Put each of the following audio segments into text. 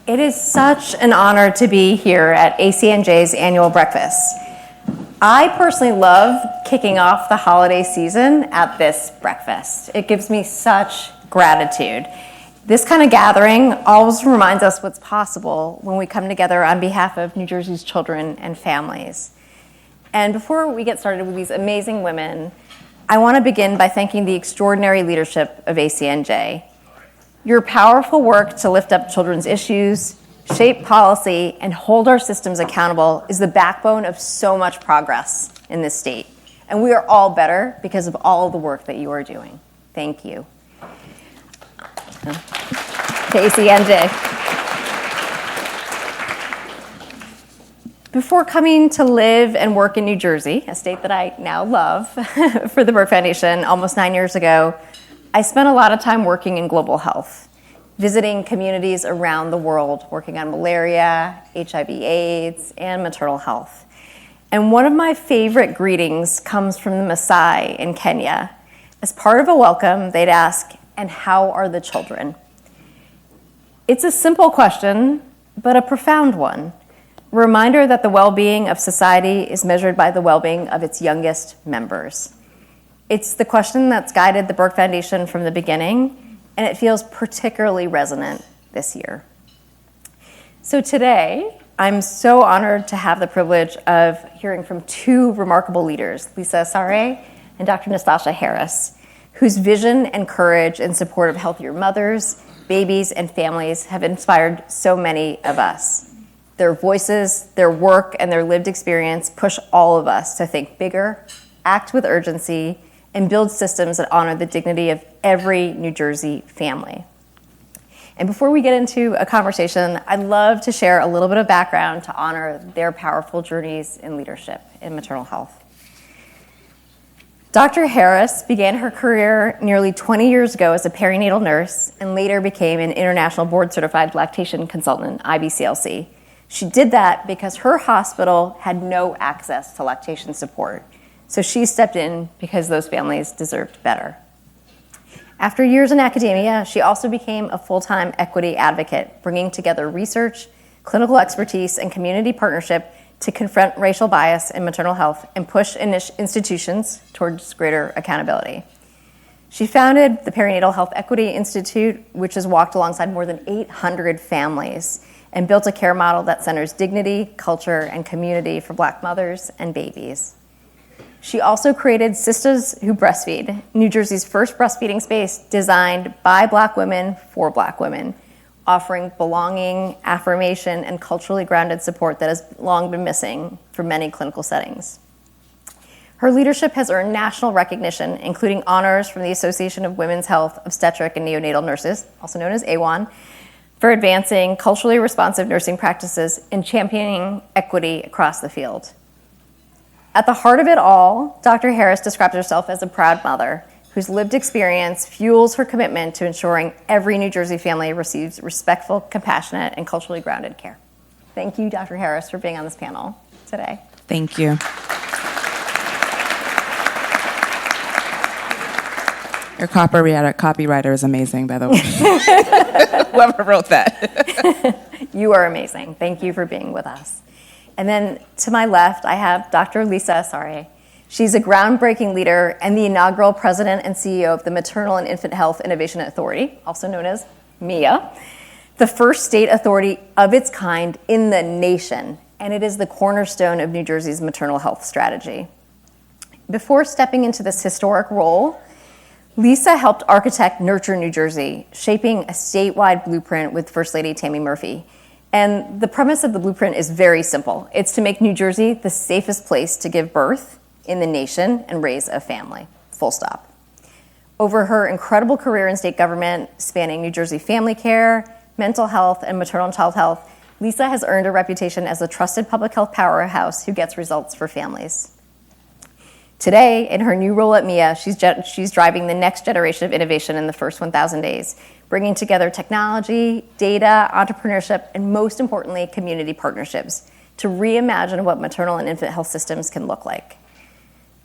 It is such an honor to be here at ACNJ's annual breakfast. I personally love kicking off the holiday season at this breakfast. It gives me such gratitude. This kind of gathering always reminds us what's possible when we come together on behalf of New Jersey's children and families. And before we get started with these amazing women, I want to begin by thanking the extraordinary leadership of ACNJ. Your powerful work to lift up children's issues, shape policy, and hold our systems accountable is the backbone of so much progress in this state. And we are all better because of all of the work that you are doing. Thank you. To ACNJ. Before coming to live and work in New Jersey, a state that I now love, for the Burke Foundation almost 9 years ago, I spent a lot of time working in global health, visiting communities around the world, working on malaria, HIV/AIDS, and maternal health. And one of my favorite greetings comes from the Maasai in Kenya. As part of a welcome, they'd ask, "And how are the children?" It's a simple question, but a profound one. A reminder that the well-being of society is measured by the well-being of its youngest members. It's the question that's guided the Burke Foundation from the beginning, and it feels particularly resonant this year. So today, I'm so honored to have the privilege of hearing from two remarkable leaders, Lisa Asare and Dr. Nastassia Harris, whose vision and courage in support of healthier mothers, babies, and families have inspired so many of us. Their voices, their work, and their lived experience push all of us to think bigger, act with urgency, and build systems that honor the dignity of every New Jersey family. And before we get into a conversation, I'd love to share a little bit of background to honor their powerful journeys in leadership in maternal health. Dr. Harris began her career nearly 20 years ago as a perinatal nurse and later became an international board-certified lactation consultant, IBCLC. She did that because her hospital had no access to lactation support. So she stepped in because those families deserved better. After years in academia, she also became a full-time equity advocate, bringing together research, clinical expertise, and community partnership to confront racial bias in maternal health and push institutions towards greater accountability. She founded the Perinatal Health Equity Institute, which has walked alongside more than 800 families and built a care model that centers dignity, culture, and community for Black mothers and babies. She also created Sisters Who Breastfeed, New Jersey's first breastfeeding space designed by Black women for Black women, offering belonging, affirmation, and culturally grounded support that has long been missing from many clinical settings. Her leadership has earned national recognition, including honors from the Association of Women's Health, Obstetric, and Neonatal Nurses, also known as AWON, for advancing culturally responsive nursing practices and championing equity across the field. At the heart of it all, Dr. Harris describes herself as a proud mother whose lived experience fuels her commitment to ensuring every New Jersey family receives respectful, compassionate, and culturally grounded care. Thank you, Dr. Harris, for being on this panel today. Thank you. Your copywriter is amazing, by the way. Whoever wrote that. You are amazing. Thank you for being with us. And then to my left, I have Dr. Lisa Asare. She's a groundbreaking leader and the inaugural president and CEO of the Maternal and Infant Health Innovation Authority, also known as MIA, the first state authority of its kind in the nation, and it is the cornerstone of New Jersey's maternal health strategy. Before stepping into this historic role, Lisa helped architect Nurture New Jersey, shaping a statewide blueprint with First Lady Tammy Murphy. And the premise of the blueprint is very simple. It's to make New Jersey the safest place to give birth in the nation and raise a family, full stop. Over her incredible career in state government, spanning New Jersey family care, mental health, and maternal and child health, Lisa has earned a reputation as a trusted public health powerhouse who gets results for families. Today, in her new role at MIA, she's driving the next generation of innovation in the first 1,000 days, bringing together technology, data, entrepreneurship, and most importantly, community partnerships to reimagine what maternal and infant health systems can look like.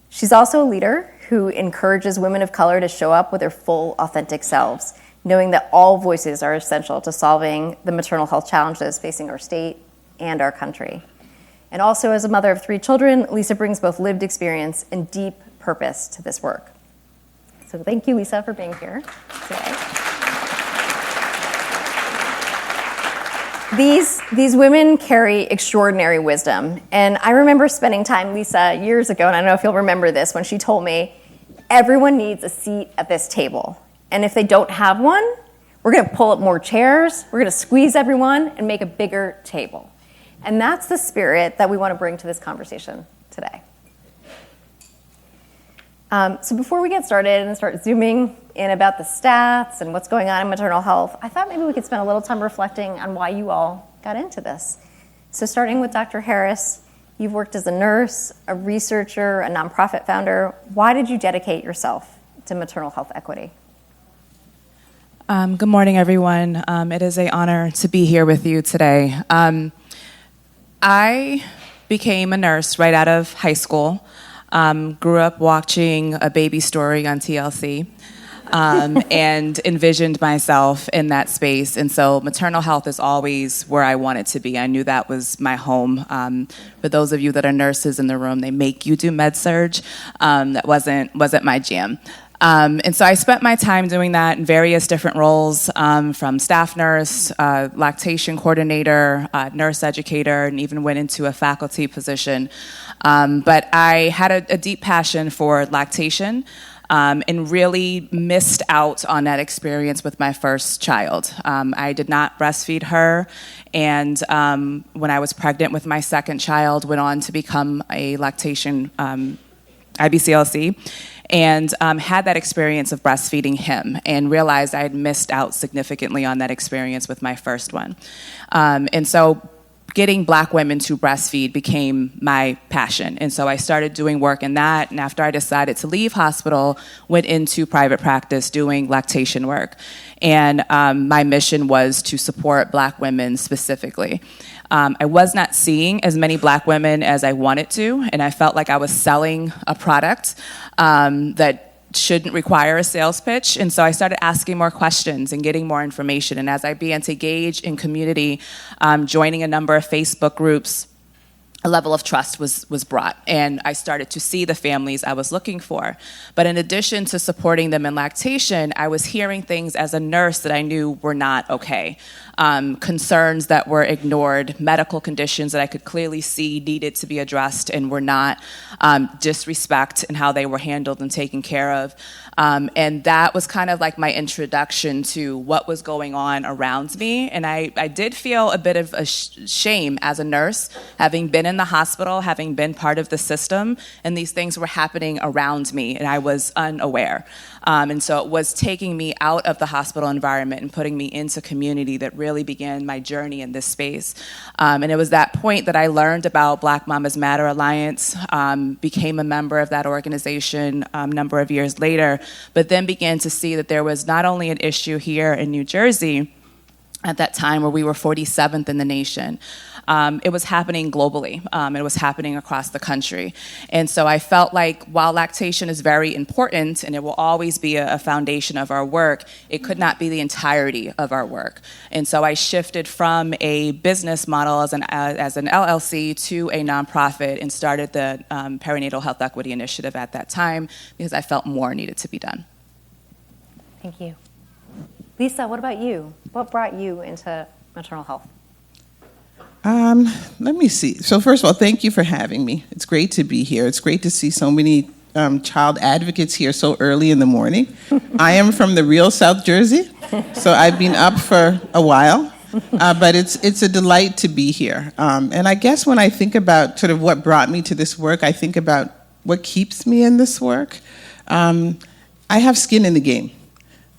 She's also a leader who encourages women of color to show up with their full, authentic selves, knowing that all voices are essential to solving the maternal health challenges facing our state and our country. And also, as a mother of 3 children, Lisa brings both lived experience and deep purpose to this work. So thank you, Lisa, for being here today. These women carry extraordinary wisdom. And I remember spending time, Lisa, years ago, and I don't know if you'll remember this, when she told me, everyone needs a seat at this table. And if they don't have one, we're going to pull up more chairs, we're going to squeeze everyone and make a bigger table. And that's the spirit that we want to bring to this conversation today. So before we get started and start zooming in about the stats and what's going on in maternal health, I thought maybe we could spend a little time reflecting on why you all got into this. So starting with Dr. Harris, you've worked as a nurse, a researcher, a nonprofit founder. Why did you dedicate yourself to maternal health equity? Good morning, everyone. It is an honor to be here with you today. I became a nurse right out of high school. Grew up watching A Baby Story on TLC and envisioned myself in that space. And so maternal health is always where I wanted to be. I knew that was my home. For those of you that are nurses in the room, they make you do med surg. That wasn't my jam. And so I spent my time doing that in various different roles, from staff nurse, lactation coordinator, nurse educator, and even went into a faculty position. But I had a deep passion for lactation and really missed out on that experience with my first child. I did not breastfeed her, and when I was pregnant with my second child, went on to become a lactation IBCLC. And had that experience of breastfeeding him and realized I had missed out significantly on that experience with my first one. And so getting Black women to breastfeed became my passion. And so I started doing work in that. And after I decided to leave hospital, went into private practice doing lactation work. And my mission was to support Black women specifically. I was not seeing as many Black women as I wanted to, and I felt like I was selling a product that shouldn't require a sales pitch. And so I started asking more questions and getting more information. And as I began to engage in community, joining a number of Facebook groups, a level of trust was brought, and I started to see the families I was looking for. But in addition to supporting them in lactation, I was hearing things as a nurse that I knew were not okay. Concerns that were ignored, medical conditions that I could clearly see needed to be addressed and were not, disrespect in how they were handled and taken care of. And that was kind of like my introduction to what was going on around me. And I did feel a bit of a shame as a nurse, having been in the hospital, having been part of the system, and these things were happening around me, and I was unaware. And so it was taking me out of the hospital environment and putting me into community that really began my journey in this space. And it was that point that I learned about Black Mamas Matter Alliance, became a member of that organization a number of years later, but then began to see that there was not only an issue here in New Jersey at that time where we were 47th in the nation. It was happening globally. It was happening across the country. And so I felt like while lactation is very important and it will always be a foundation of our work, it could not be the entirety of our work. And so I shifted from a business model as an LLC to a nonprofit and started the Perinatal Health Equity Initiative at that time because I felt more needed to be done. Thank you. Lisa, what about you? What brought you into maternal health? Let me see. So first of all, thank you for having me. It's great to be here. It's great to see so many child advocates here so early in the morning. I am from the real South Jersey, so I've been up for a while, but it's a delight to be here. And I guess when I think about sort of what brought me to this work, I think about what keeps me in this work. I have skin in the game.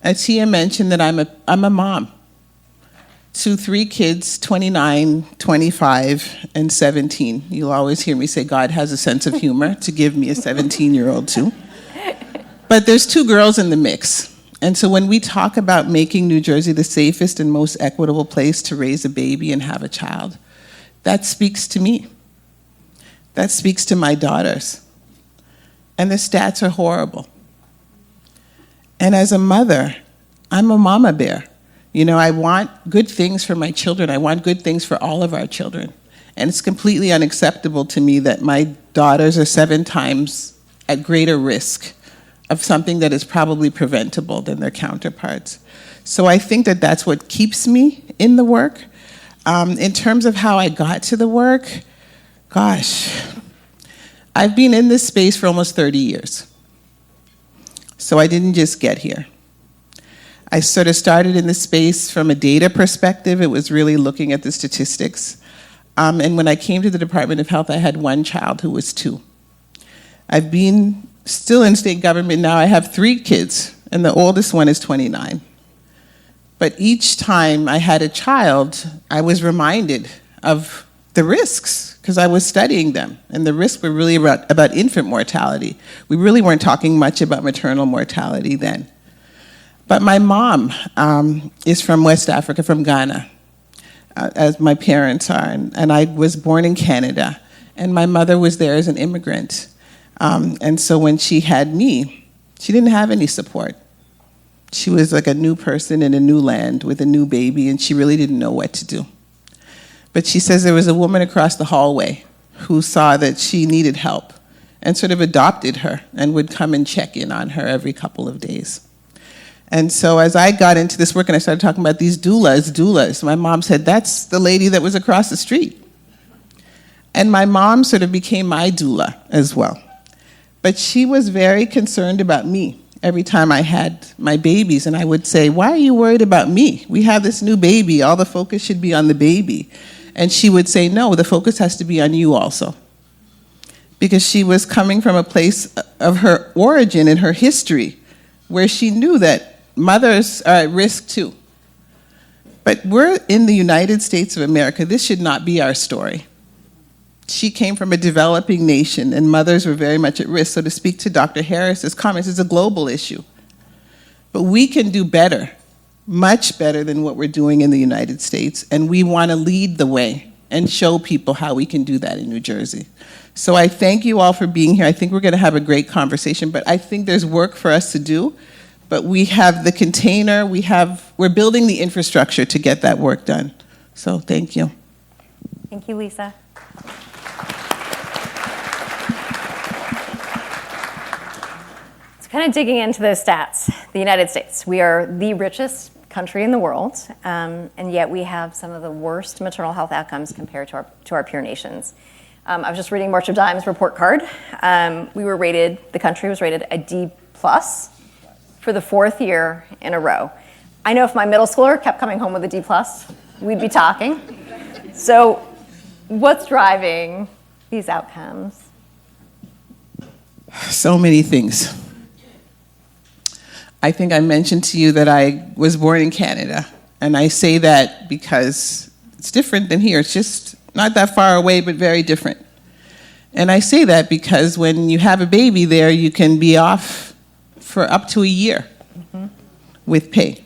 Atiya mentioned that I'm a mom to 3 kids, 29, 25, and 17. You'll always hear me say God has a sense of humor to give me a 17-year-old too. But there's 2 girls in the mix. And so when we talk about making New Jersey the safest and most equitable place to raise a baby and have a child, that speaks to me. That speaks to my daughters. And the stats are horrible. And as a mother, I'm a mama bear. I want good things for my children. I want good things for all of our children. And it's completely unacceptable to me that my daughters are 7 times at greater risk of something that is probably preventable than their counterparts. So I think that that's what keeps me in the work. In terms of how I got to the work, gosh, I've been in this space for almost 30 years. So I didn't just get here. I sort of started in this space from a data perspective. It was really looking at the statistics. And when I came to the Department of Health, I had 1 child who was 2. I've been still in state government now. I have 3 kids, and the oldest one is 29. But each time I had a child, I was reminded of the risks, because I was studying them. And the risks were really about infant mortality. We really weren't talking much about maternal mortality then. But my mom is from West Africa, from Ghana, as my parents are. And I was born in Canada. And my mother was there as an immigrant. And so when she had me, she didn't have any support. She was like a new person in a new land with a new baby, and she really didn't know what to do. But she says there was a woman across the hallway who saw that she needed help and sort of adopted her and would come and check in on her every couple of days. And so as I got into this work and I started talking about these doulas, my mom said, that's the lady that was across the street. And my mom sort of became my doula as well. But she was very concerned about me every time I had my babies. And I would say, why are you worried about me? We have this new baby. All the focus should be on the baby. And she would say, no, the focus has to be on you also. Because she was coming from a place of her origin and her history where she knew that mothers are at risk too. But we're in the United States of America. This should not be our story. She came from a developing nation, and mothers were very much at risk. So to speak to Dr. Harris's comments, it's a global issue. But we can do better, much better than what we're doing in the United States, and we want to lead the way and show people how we can do that in New Jersey. So I thank you all for being here. I think we're going to have a great conversation, but I think there's work for us to do. But we have the container, we're building the infrastructure to get that work done. So thank you. Thank you, Lisa. Kind of digging into those stats, the United States. We are the richest country in the world, and yet we have some of the worst maternal health outcomes compared to our peer nations. I was just reading March of Dimes report card. The country was rated a D+ for the 4th year in a row. I know if my middle schooler kept coming home with a D+, we'd be talking. So what's driving these outcomes? So many things. I think I mentioned to you that I was born in Canada, and I say that because it's different than here. It's just not that far away, but very different. And I say that because when you have a baby there, you can be off for up to a year with pay.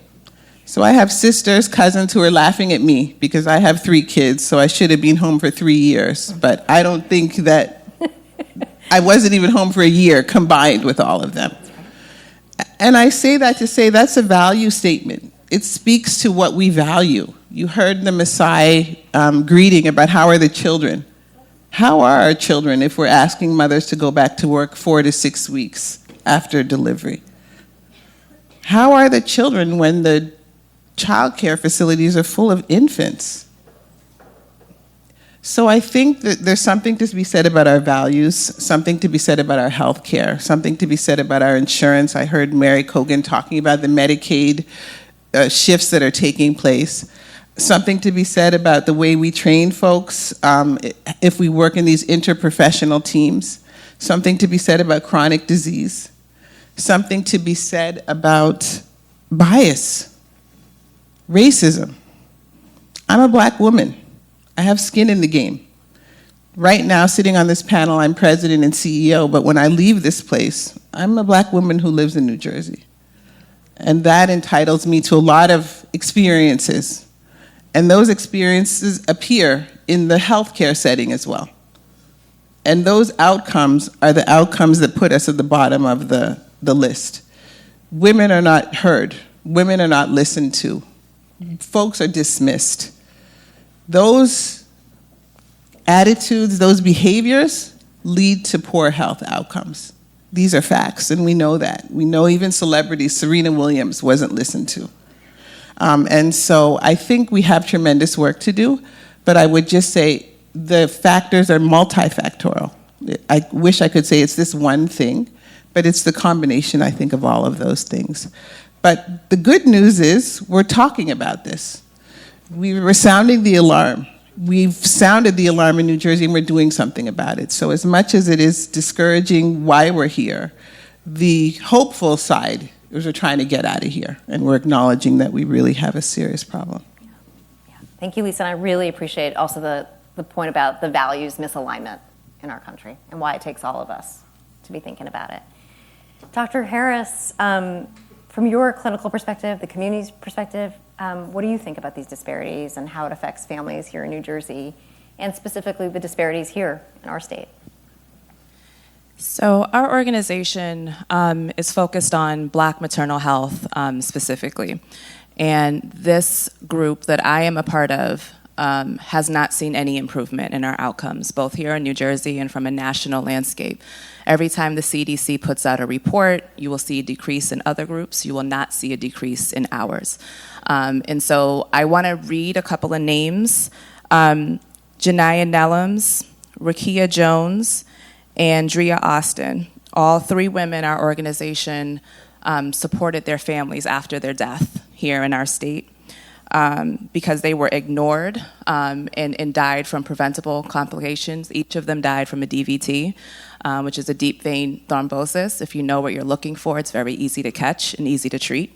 So I have sisters, cousins who are laughing at me because I have 3 kids, so I should have been home for 3 years. But I don't think that I wasn't even home for a year combined with all of them. And I say that to say that's a value statement. It speaks to what we value. You heard the Messiah greeting about how are the children. How are our children if we're asking mothers to go back to work 4 to 6 weeks after delivery? How are the children when the child care facilities are full of infants? So I think that there's something to be said about our values, something to be said about our health care, something to be said about our insurance. I heard Mary Cogan talking about the Medicaid shifts that are taking place. Something to be said about the way we train folks if we work in these interprofessional teams. Something to be said about chronic disease. Something to be said about bias, racism. I'm a Black woman. I have skin in the game. Right now, sitting on this panel, I'm president and CEO, but when I leave this place, I'm a Black woman who lives in New Jersey. And that entitles me to a lot of experiences. And those experiences appear in the healthcare setting as well. And those outcomes are the outcomes that put us at the bottom of the list. Women are not heard women are not listened to. Folks are dismissed. Those attitudes, those behaviors lead to poor health outcomes. These are facts, and we know that. We know even celebrities, Serena Williams wasn't listened to. And so I think we have tremendous work to do, but I would just say the factors are multifactorial. I wish I could say it's this one thing, but it's the combination, I think, of all of those things. But the good news is we're talking about this. We were sounding the alarm. We've sounded the alarm in New Jersey, and we're doing something about it. So as much as it is discouraging why we're here, the hopeful side is we're trying to get out of here, and we're acknowledging that we really have a serious problem. Yeah. Thank you, Lisa. And I really appreciate also the point about the values misalignment in our country and why it takes all of us to be thinking about it. Dr. Harris, from your clinical perspective, the community's perspective, what do you think about these disparities and how it affects families here in New Jersey, and specifically the disparities here in our state? So our organization is focused on Black maternal health specifically. And this group that I am a part of has not seen any improvement in our outcomes, both here in New Jersey and from a national landscape. Every time the CDC puts out a report, you will see a decrease in other groups. You will not see a decrease in ours. And so I want to read a couple of names. Janiyah Nellums, Rakia Jones, Andrea Austin. All three women, our organization supported their families after their death here in our state. Because they were ignored and died from preventable complications. Each of them died from a DVT, which is a deep vein thrombosis. If you know what you're looking for, it's very easy to catch and easy to treat.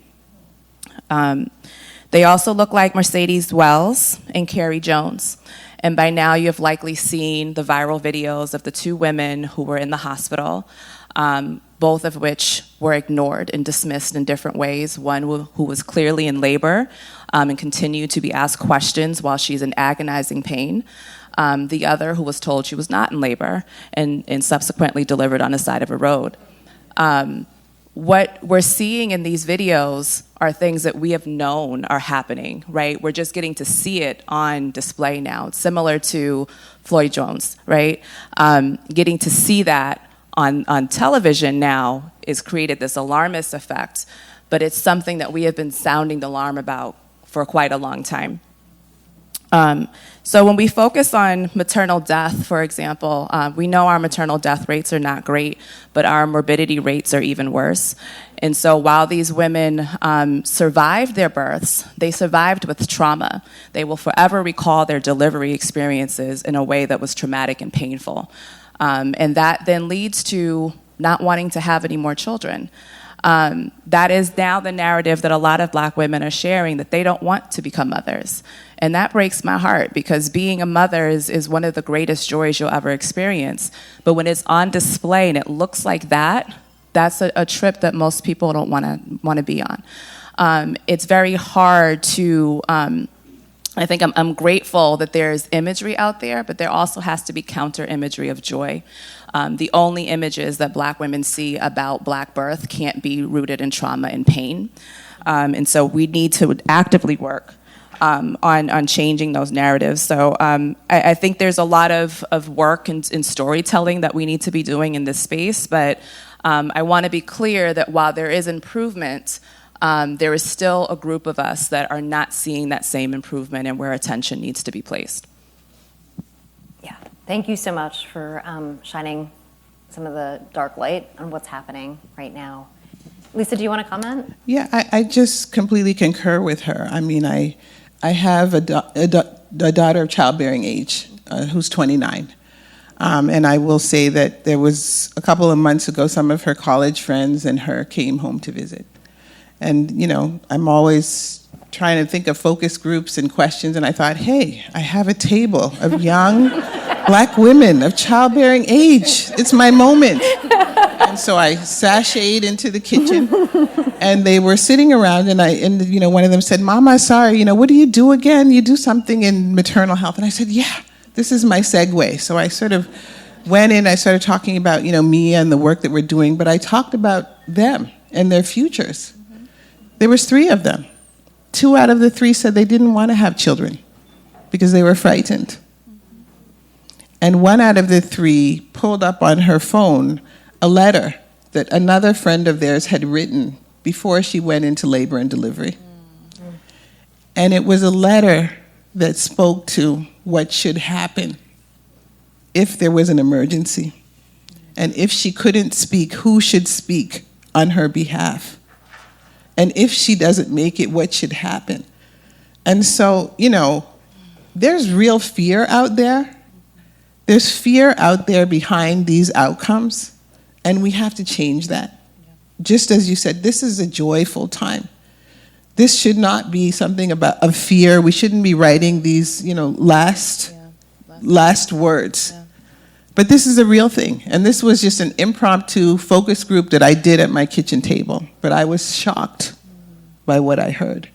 They also look like Mercedes Wells and Carrie Jones. And by now you've likely seen the viral videos of the two women who were in the hospital, both of which were ignored and dismissed in different ways. One who was clearly in labor and continued to be asked questions while she's in agonizing pain. The other who was told she was not in labor and subsequently delivered on the side of a road. What we're seeing in these videos are things that we have known are happening, right? We're just getting to see it on display now. It's similar to Floyd Jones, right? Getting to see that on television now has created this alarmist effect, but it's something that we have been sounding the alarm about for quite a long time. So when we focus on maternal death, for example, we know our maternal death rates are not great, but our morbidity rates are even worse. And so while these women survived their births, they survived with trauma. They will forever recall their delivery experiences in a way that was traumatic and painful. And that then leads to not wanting to have any more children. That is now the narrative that a lot of Black women are sharing, that they don't want to become mothers. And that breaks my heart, because being a mother is one of the greatest joys you'll ever experience. But when it's on display and it looks like that, that's a trip that most people don't want to be on. It's very hard to... I think I'm grateful that there's imagery out there, but there also has to be counter imagery of joy. The only images that Black women see about Black birth can't be rooted in trauma and pain. And so we need to actively work on changing those narratives. So I think there's a lot of work in storytelling that we need to be doing in this space, but I want to be clear that while there is improvement, there is still a group of us that are not seeing that same improvement and where attention needs to be placed. Yeah, thank you so much for shining some of the dark light on what's happening right now. Lisa, do you want to comment? Yeah, I just completely concur with her. I mean, I have a daughter of childbearing age who's 29. And I will say that there was a couple of months ago, some of her college friends and her came home to visit. And, you know, I'm always trying to think of focus groups and questions, and I thought, hey, I have a table of young Black women of childbearing age. It's my moment. And so I sashayed into the kitchen, and they were sitting around, and you know, one of them said, Mama, sorry, you know, what do you do again? You do something in maternal health. And I said, yeah, this is my segue. So I sort of went in, I started talking about, you know, me and the work that we're doing, but I talked about them and their futures. There was 3 of them. 2 out of the 3 said they didn't want to have children because they were frightened. And 1 out of the 3 pulled up on her phone a letter that another friend of theirs had written before she went into labor and delivery. And it was a letter that spoke to what should happen if there was an emergency. And if she couldn't speak, who should speak on her behalf? And if she doesn't make it, what should happen? And so, there's real fear out there. There's fear out there behind these outcomes, and we have to change that. Just as you said, this is a joyful time. This should not be something of fear. We shouldn't be writing these, last words. Yeah. But this is a real thing. And this was just an impromptu focus group that I did at my kitchen table. But I was shocked by what I heard.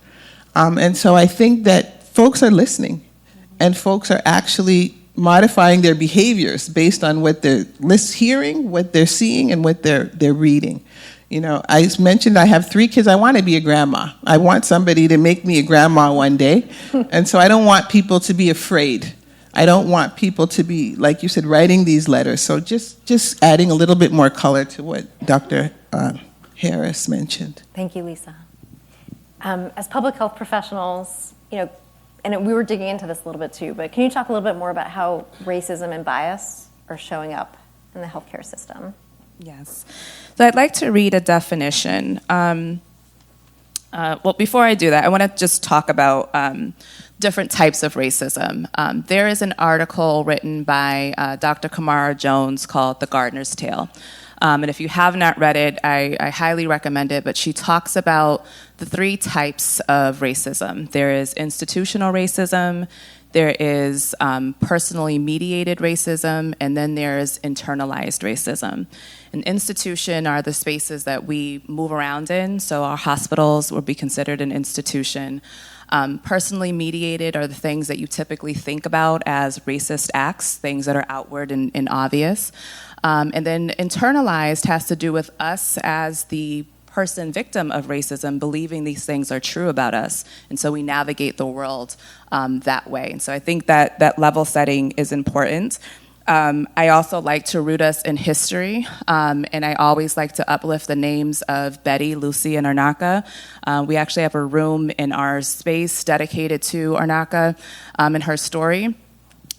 And so I think that folks are listening, and folks are actually modifying their behaviors based on what they're hearing, what they're seeing, and what they're reading. I mentioned I have 3 kids. I want to be a grandma. I want somebody to make me a grandma one day. And so I don't want people to be afraid. I don't want people to be, like you said, writing these letters. So just adding a little bit more color to what Dr. Harris mentioned. Thank you, Lisa. As public health professionals, and we were digging into this a little bit too, but can you talk a little bit more about how racism and bias are showing up in the healthcare system? Yes. So I'd like to read a definition. Well, before I do that, I want to just talk about different types of racism. There is an article written by Dr. Kamara Jones called The Gardener's Tale. And if you have not read it, I highly recommend it. But she talks about the 3 types of racism. There is institutional racism, there is personally mediated racism, and then there's internalized racism. An institution are the spaces that we move around in, so our hospitals would be considered an institution. Personally mediated are the things that you typically think about as racist acts, things that are outward and obvious. And then internalized has to do with us as the person victim of racism believing these things are true about us. And so we navigate the world that way. And so I think that level setting is important. I also like to root us in history, and I always like to uplift the names of Betty, Lucy, and Arnaka. We actually have a room in our space dedicated to Arnaka and her story.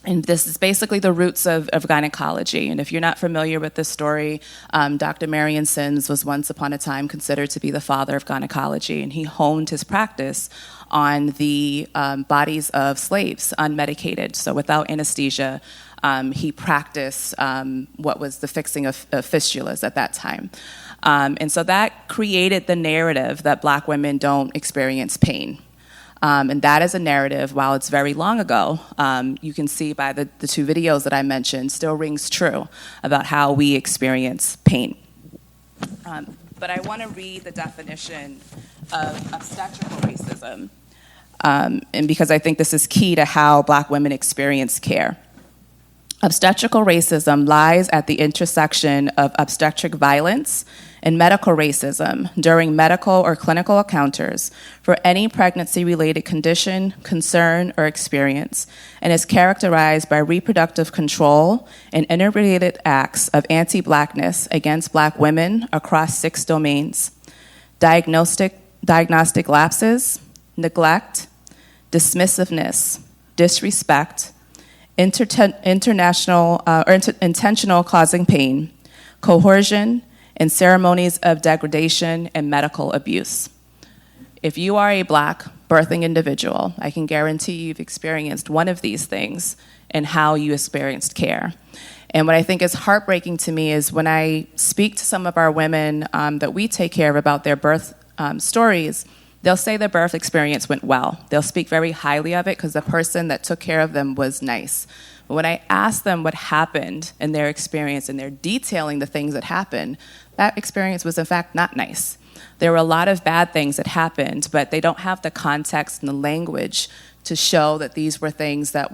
And this is basically the roots of gynecology. And if you're not familiar with this story, Dr. Marion Sims was once upon a time considered to be the father of gynecology, and he honed his practice on the bodies of slaves, unmedicated, so without anesthesia. He practiced what was the fixing of fistulas at that time. And so that created the narrative that Black women don't experience pain. And that is a narrative, while it's very long ago, you can see by the 2 videos that I mentioned, still rings true about how we experience pain. But I want to read the definition of obstetrical racism, and because I think this is key to how Black women experience care. Obstetrical racism lies at the intersection of obstetric violence and medical racism during medical or clinical encounters for any pregnancy-related condition, concern, or experience, and is characterized by reproductive control and interrelated acts of anti-Blackness against Black women across 6 domains: diagnostic lapses, neglect, dismissiveness, disrespect, intentional causing pain, coercion, and ceremonies of degradation and medical abuse. If you are a Black birthing individual, I can guarantee you've experienced one of these things and how you experienced care. And what I think is heartbreaking to me is when I speak to some of our women that we take care of about their birth stories, they'll say their birth experience went well. They'll speak very highly of it because the person that took care of them was nice. But when I ask them what happened in their experience and they're detailing the things that happened, that experience was in fact not nice. There were a lot of bad things that happened, but they don't have the context and the language to show that these were things that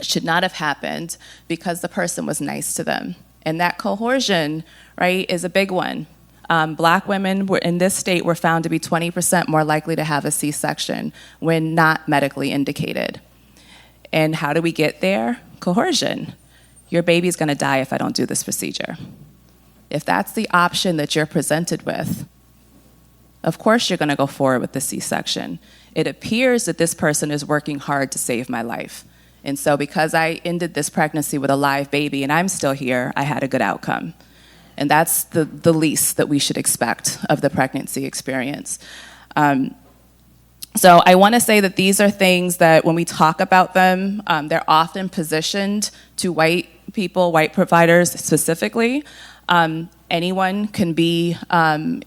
should not have happened because the person was nice to them. And that coercion, right, is a big one. Black women in this state were found to be 20% more likely to have a C-section when not medically indicated. And how do we get there? Coercion. Your baby's gonna die if I don't do this procedure. If that's the option that you're presented with, of course you're gonna go forward with the C-section. It appears that this person is working hard to save my life. And so because I ended this pregnancy with a live baby and I'm still here, I had a good outcome. And that's the least that we should expect of the pregnancy experience. So I want to say that these are things that when we talk about them, they're often positioned to white people, white providers specifically. Anyone can be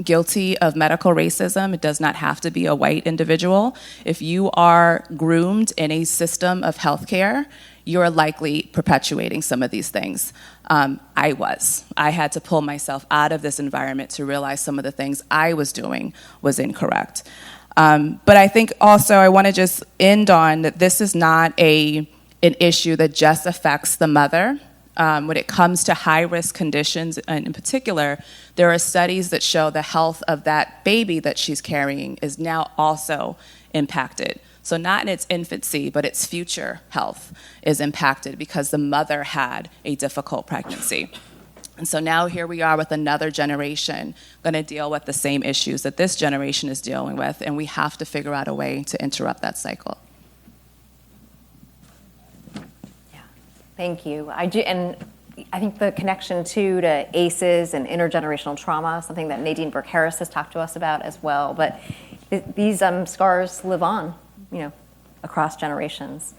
guilty of medical racism. It does not have to be a white individual. If you are groomed in a system of healthcare, you're likely perpetuating some of these things. I had to pull myself out of this environment to realize some of the things I was doing was incorrect. But I think also I want to just end on that this is not an issue that just affects the mother. When it comes to high-risk conditions, and in particular, there are studies that show the health of that baby that she's carrying is now also impacted. So not in its infancy, but its future health is impacted because the mother had a difficult pregnancy. And so now here we are with another generation going to deal with the same issues that this generation is dealing with, and we have to figure out a way to interrupt that cycle. Yeah, thank you. And I think the connection too to ACEs and intergenerational trauma, something that Nadine Burke-Harris has talked to us about as well. But these scars live on, across generations.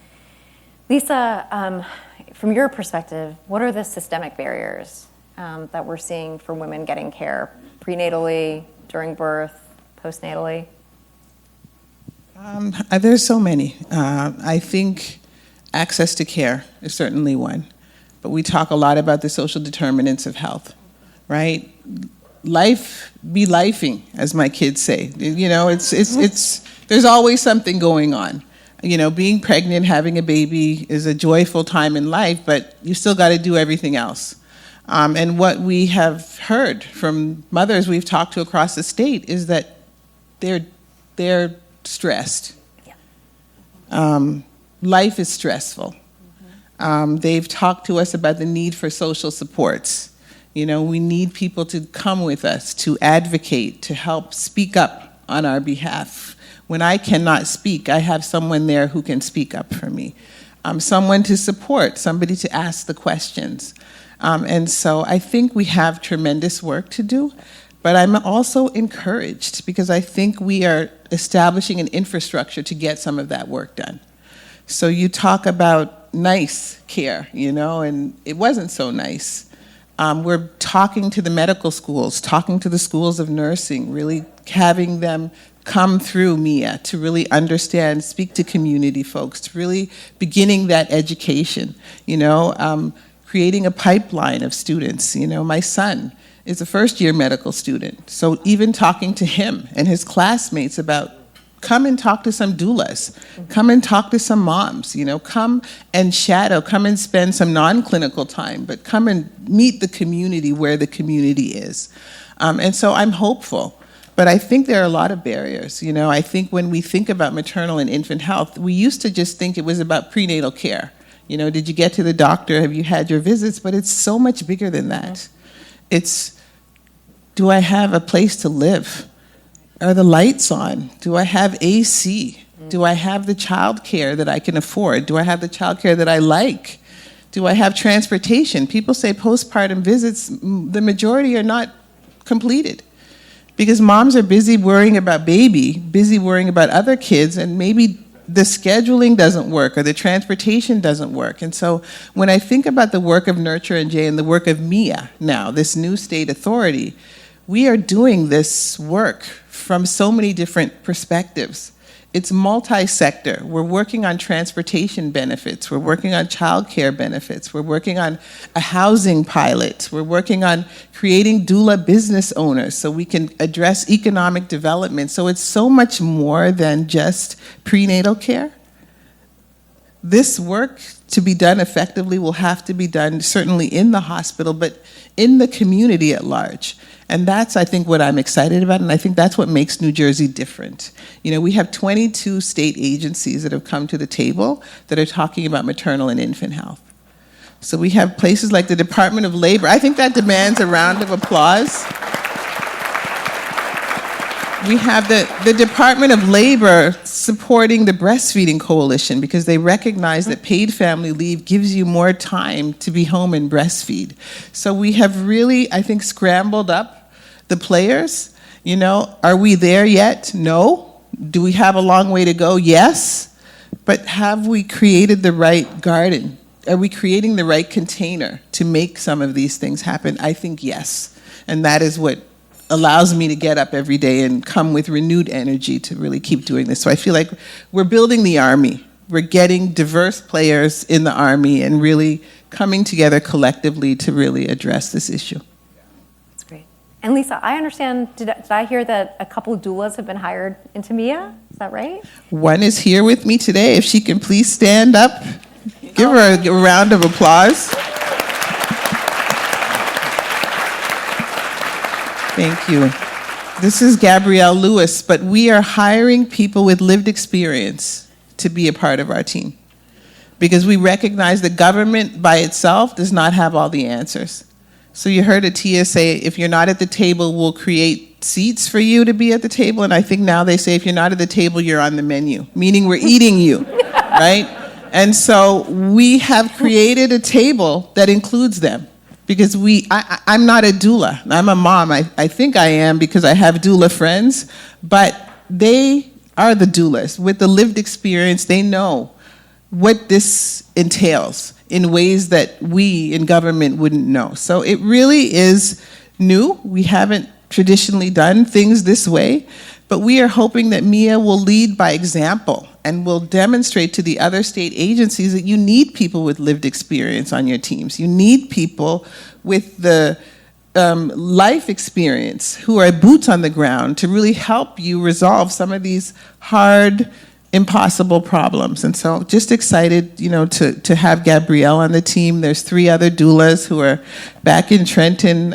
Lisa, from your perspective, what are the systemic barriers that we're seeing for women getting care prenatally, during birth, postnatally? There's so many. I think access to care is certainly one. But we talk a lot about the social determinants of health, right? Life be lifing, as my kids say. There's always something going on. Being pregnant, having a baby is a joyful time in life, but you still got to do everything else. And what we have heard from mothers we've talked to across the state is that they're stressed. Yeah. Life is stressful. They've talked to us about the need for social supports. We need people to come with us, to advocate, to help speak up on our behalf. When I cannot speak, I have someone there who can speak up for me. Someone to support, somebody to ask the questions. And so I think we have tremendous work to do, but I'm also encouraged because I think we are establishing an infrastructure to get some of that work done. So you talk about nice care, and it wasn't so nice. We're talking to the medical schools, talking to the schools of nursing, really having them come through MIA to really understand, speak to community folks, to really beginning that education, creating a pipeline of students. My son is a first-year medical student, so even talking to him and his classmates about come and talk to some doulas, come and talk to some moms, come and shadow, come and spend some non-clinical time, but come and meet the community where the community is. And so I'm hopeful. But I think there are a lot of barriers. I think when we think about maternal and infant health, we used to just think it was about prenatal care. Did you get to the doctor? Have you had your visits? But it's so much bigger than that. It's, do I have a place to live? Are the lights on? Do I have AC? Do I have the child care that I can afford? Do I have the child care that I like? Do I have transportation? People say postpartum visits, the majority are not completed. Because moms are busy worrying about baby, busy worrying about other kids, and maybe the scheduling doesn't work or the transportation doesn't work. And so when I think about the work of ACNJ and the work of MIA now, this new state authority, we are doing this work from so many different perspectives. It's multi-sector. We're working on transportation benefits. We're working on childcare benefits. We're working on a housing pilot. We're working on creating doula business owners so we can address economic development. So it's so much more than just prenatal care. this work to be done effectively will have to be done certainly in the hospital, but in the community at large. And that's, I think, what I'm excited about, and I think that's what makes New Jersey different. You know, we have 22 state agencies that have come to the table that are talking about maternal and infant health. So we have places like the Department of Labor. I think that demands a round of applause. We have the Department of Labor supporting the Breastfeeding Coalition because they recognize that paid family leave gives you more time to be home and breastfeed. So we have really, I think, scrambled up the players. You know, are we there yet? No. Do we have a long way to go? Yes. But have we created the right garden? Are we creating the right container to make some of these things happen? I think yes. And that is what allows me to get up every day and come with renewed energy to really keep doing this. So I feel like we're building the army. We're getting diverse players in the army and really coming together collectively to really address this issue. That's great. And Lisa, I understand, did I hear that a couple of doulas have been hired into MIA? Is that right? One is here with me today. If she can please stand up, give her a round of applause. Thank you. This is Gabrielle Lewis, but we are hiring people with lived experience to be a part of our team because we recognize that government by itself does not have all the answers. So you heard Atiya say, if you're not at the table, we'll create seats for you to be at the table. And I think now they say, if you're not at the table, you're on the menu, meaning we're eating you, right? And so we have created a table that includes them. Because I'm not a doula. I'm a mom. I think I am because I have doula friends, but they are the doulas. With the lived experience, they know what this entails in ways that we in government wouldn't know. So it really is new. We haven't traditionally done things this way, but we are hoping that MIA will lead by example and will demonstrate to the other state agencies that you need people with lived experience on your teams. You need people with the life experience who are boots on the ground to really help you resolve some of these hard, impossible problems. And so just excited, you know, to have Gabrielle on the team. There's 3 other doulas who are back in Trenton,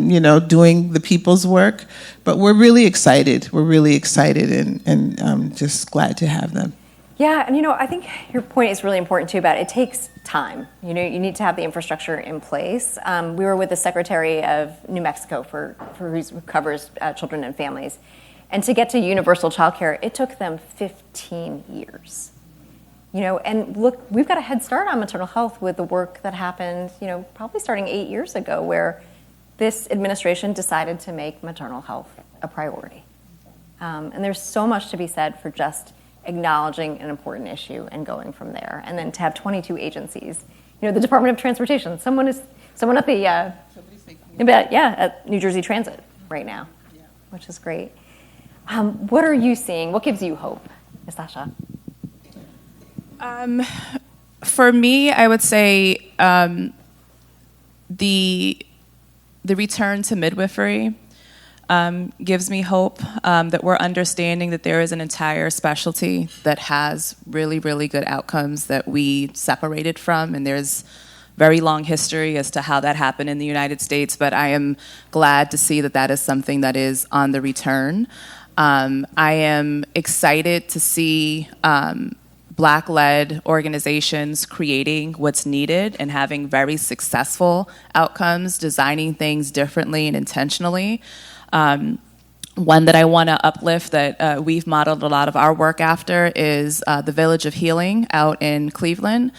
you know, doing the people's work. But we're really excited. We're really excited and just glad to have them. Yeah, and you know, I think your point is really important too about it takes time. You know, you need to have the infrastructure in place. We were with the Secretary of New Mexico who covers children and families. And to get to universal childcare, it took them 15 years. You know, and look, we've got a head start on maternal health with the work that happened, you know, probably starting 8 years ago, where this administration decided to make maternal health a priority. And there's so much to be said for just acknowledging an important issue and going from there. And then to have 22 agencies, you know, the Department of Transportation, someone at the, at New Jersey Transit right now, which is great. What are you seeing? What gives you hope, Nastassia? For me, I would say the return to midwifery gives me hope that we're understanding that there is an entire specialty that has really, really good outcomes that we separated from, and there's very long history as to how that happened in the United States, but I am glad to see that that is something that is on the return. I am excited to see Black-led organizations creating what's needed and having very successful outcomes, designing things differently and intentionally. One that I want to uplift that we've modeled a lot of our work after is the Village of Healing out in Cleveland.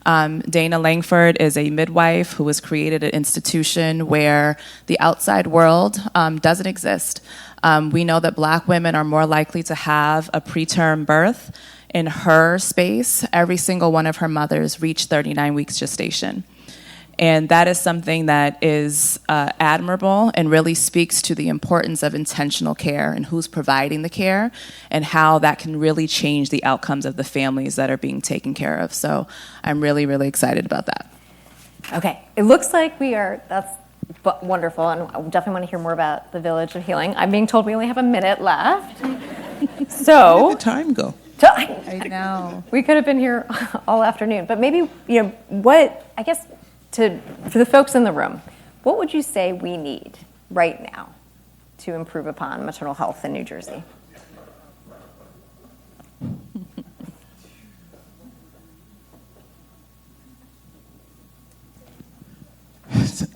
Dana Langford is a midwife who has created an institution where the outside world doesn't exist. We know that Black women are more likely to have a preterm birth. In her space, every single one of her mothers reached 39 weeks gestation. And that is something that is admirable and really speaks to the importance of intentional care and who's providing the care and how that can really change the outcomes of the families that are being taken care of. So I'm really, really excited about that. Okay, it looks like that's wonderful, and I definitely want to hear more about the Village of Healing. I'm being told we only have a minute left. So, where did the time go? I know. We could have been here all afternoon, but maybe, for the folks in the room, what would you say we need right now to improve upon maternal health in New Jersey?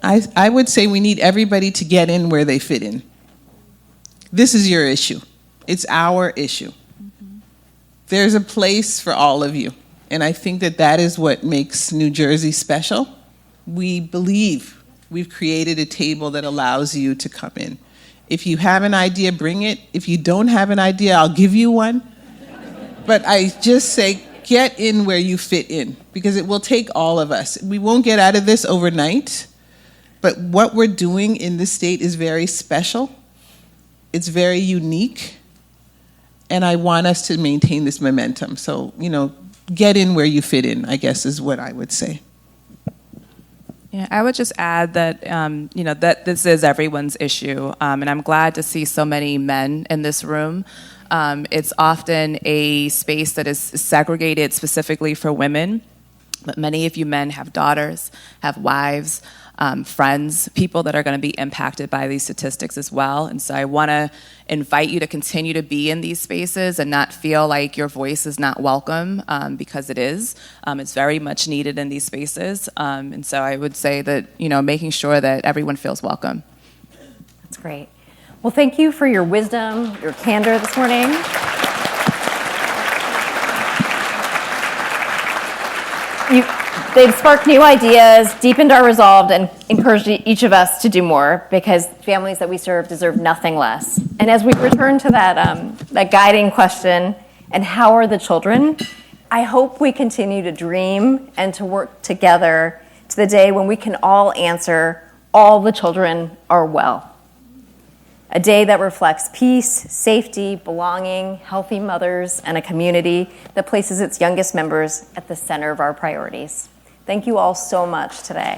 I would say we need everybody to get in where they fit in. This is your issue. It's our issue. There's a place for all of you. And I think that that is what makes New Jersey special. We believe we've created a table that allows you to come in. If you have an idea, bring it. If you don't have an idea, I'll give you one. But I just say, get in where you fit in, because it will take all of us. We won't get out of this overnight, but what we're doing in this state is very special. It's very unique. And I want us to maintain this momentum. So, get in where you fit in, I guess, is what I would say. Yeah, I would just add that, that this is everyone's issue. And I'm glad to see so many men in this room. It's often a space that is segregated specifically for women. But many of you men have daughters, have wives, friends, people that are going to be impacted by these statistics as well. And so I want to invite you to continue to be in these spaces and not feel like your voice is not welcome, because it is. It's very much needed in these spaces. And so I would say that, making sure that everyone feels welcome. That's great. Well, thank you for your wisdom, your candor this morning. They've sparked new ideas, deepened our resolve, and encouraged each of us to do more, because families that we serve deserve nothing less. And as we return to that guiding question, and how are the children, I hope we continue to dream and to work together to the day when we can all answer, all the children are well. A day that reflects peace, safety, belonging, healthy mothers, and a community that places its youngest members at the center of our priorities. Thank you all so much today.